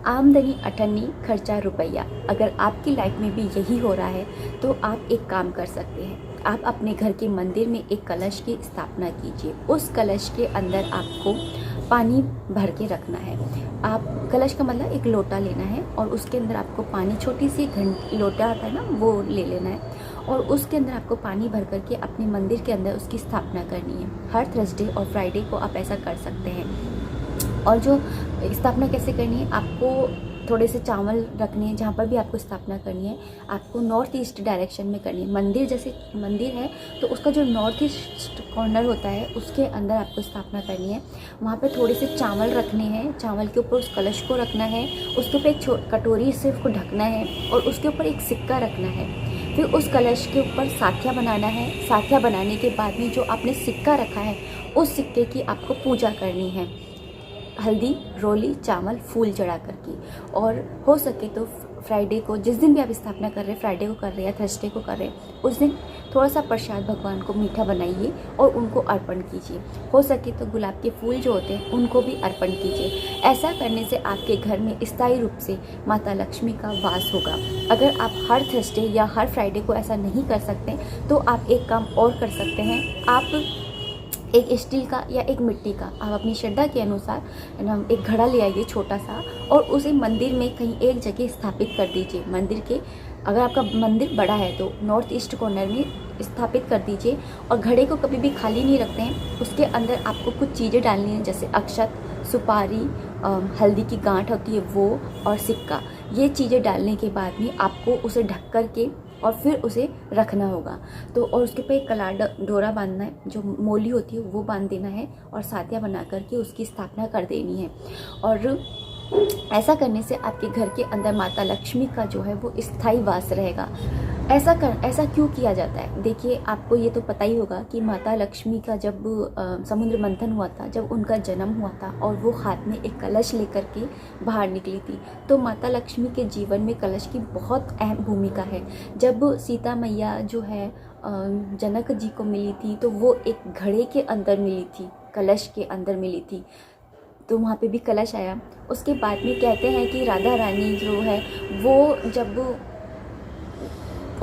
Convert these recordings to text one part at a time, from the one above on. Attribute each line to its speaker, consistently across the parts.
Speaker 1: आमदनी अठन्नी, खर्चा रुपया। अगर आपकी लाइफ में भी यही हो रहा है तो आप एक काम कर सकते हैं। आप अपने घर के मंदिर में एक कलश की स्थापना कीजिए। उस कलश के अंदर आपको पानी भर के रखना है। आप कलश का मतलब एक लोटा लेना है और उसके अंदर आपको पानी, छोटी सी लोटा आता है ना, वो ले लेना है और उसके अंदर आपको पानी भर करके अपने मंदिर के अंदर उसकी स्थापना करनी है। हर थर्सडे और फ्राइडे को आप ऐसा कर सकते हैं। और जो स्थापना कैसे करनी है, आपको थोड़े से चावल रखने हैं। जहाँ पर भी आपको स्थापना करनी है आपको नॉर्थ ईस्ट डायरेक्शन में करनी है। मंदिर जैसे मंदिर है तो उसका जो नॉर्थ ईस्ट कॉर्नर होता है उसके अंदर आपको स्थापना करनी है। वहाँ पे थोड़े से चावल रखने हैं, चावल के ऊपर उस कलश को रखना है, उसके ऊपर एक कटोरी से उसको ढकना है और उसके ऊपर एक सिक्का रखना है। फिर उस कलश के ऊपर साथिया बनाना है। साथिया बनाने के बाद में जो आपने सिक्का रखा है उस सिक्के की आपको पूजा करनी है, हल्दी, रोली, चावल, फूल चढ़ा करके। और हो सके तो फ्राइडे को, जिस दिन भी आप स्थापना कर रहे हैं, फ्राइडे को कर रहे हैं या थर्सडे को कर रहे हैं, उस दिन थोड़ा सा प्रसाद भगवान को मीठा बनाइए और उनको अर्पण कीजिए। हो सके तो गुलाब के फूल जो होते हैं उनको भी अर्पण कीजिए। ऐसा करने से आपके घर में स्थायी रूप से माता लक्ष्मी का वास होगा। अगर आप हर थर्सडे या हर फ्राइडे को ऐसा नहीं कर सकते तो आप एक काम और कर सकते हैं। आप एक स्टील का या एक मिट्टी का, आप अपनी श्रद्धा के अनुसार एक घड़ा ले आइए छोटा सा और उसे मंदिर में कहीं एक जगह स्थापित कर दीजिए। मंदिर के, अगर आपका मंदिर बड़ा है तो नॉर्थ ईस्ट कॉर्नर में स्थापित कर दीजिए। और घड़े को कभी भी खाली नहीं रखते हैं, उसके अंदर आपको कुछ चीज़ें डालनी हैं, जैसे अक्षत, सुपारी, हल्दी की गांठ होती है वो, और सिक्का। ये चीज़ें डालने के बाद में आपको उसे ढक कर के और फिर उसे रखना होगा। तो और उसके पे एक कलार डोरा बांधना है, जो मोली होती है वो बांध देना है और साथिया बना करके उसकी स्थापना कर देनी है। और ऐसा करने से आपके घर के अंदर माता लक्ष्मी का जो है वो स्थायी वास रहेगा। ऐसा क्यों किया जाता है? देखिए, आपको ये तो पता ही होगा कि माता लक्ष्मी का जब समुद्र मंथन हुआ था, जब उनका जन्म हुआ था और वो हाथ में एक कलश लेकर के बाहर निकली थी, तो माता लक्ष्मी के जीवन में कलश की बहुत अहम भूमिका है। जब सीता मैया जो है जनक जी को मिली थी तो वो एक घड़े के अंदर मिली थी, कलश के अंदर मिली थी, तो वहाँ पे भी कलश आया। उसके बाद में कहते हैं कि राधा रानी जो है वो जब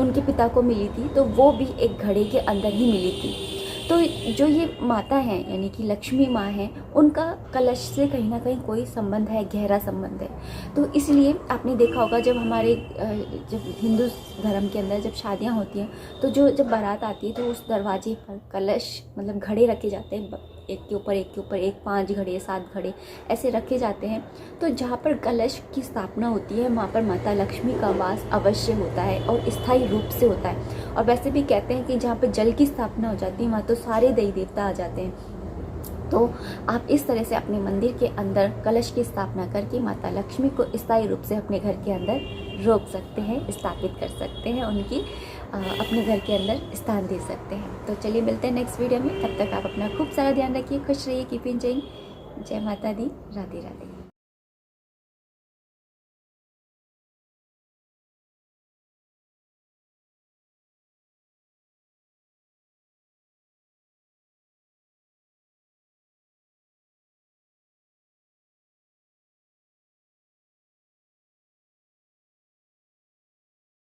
Speaker 1: उनके पिता को मिली थी तो वो भी एक घड़े के अंदर ही मिली थी। तो जो ये माता हैं यानी कि लक्ष्मी माँ हैं, उनका कलश से कहीं ना कहीं कोई संबंध है, गहरा संबंध है। तो इसलिए आपने देखा होगा जब हमारे जब हिंदू धर्म के अंदर जब शादियाँ होती हैं तो जब बारात आती है तो उस दरवाजे पर कलश मतलब घड़े रखे जाते हैं, एक के ऊपर एक, 5 घड़े 7 घड़े ऐसे रखे जाते हैं। तो जहाँ पर कलश की स्थापना होती है वहाँ पर माता लक्ष्मी का वास अवश्य होता है और स्थायी रूप से होता है। और वैसे भी कहते हैं कि जहाँ पर जल की स्थापना हो जाती है वहाँ तो सारे देवी देवता आ जाते हैं। तो आप इस तरह से अपने मंदिर के अंदर कलश की स्थापना करके माता लक्ष्मी को स्थायी रूप से अपने घर के अंदर रोक सकते हैं, स्थापित कर सकते हैं, उनकी अपने घर के अंदर स्थान दे सकते हैं। तो चलिए मिलते हैं नेक्स्ट वीडियो में। तब तक आप अपना खूब सारा ध्यान रखिए, खुश रहिए, कीप एंजॉयिंग। जय माता दी, राधे राधे।